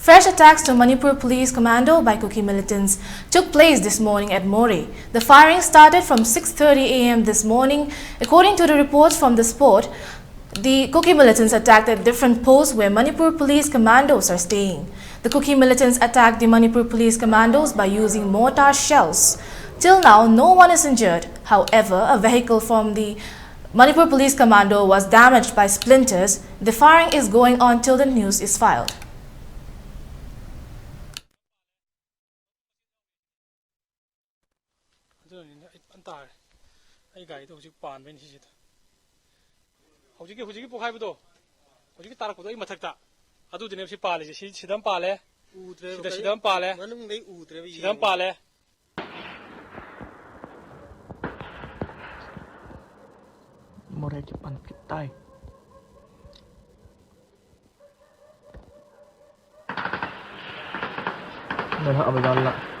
Fresh attacks to Manipur Police Commando by kuki militants took place this morning at Moreh. The firing started from 6:30 a.m. this morning. According to the reports from the spot, the kuki militants attacked at different posts where Manipur Police Commandos are staying. The kuki militants attacked the Manipur Police Commandos by using mortar shells. Till now, no one is injured. However, a vehicle from the Manipur Police Commando was damaged by splinters. The firing is going on till the news is filed. Hujiki Pohaido, Hujiki Tarakuda Matata, Adu the Nepsi Palace, Sidam Pale, Sidam Pale, Sidam Pale. Moreh Japan Kitai. Nana Abdallah.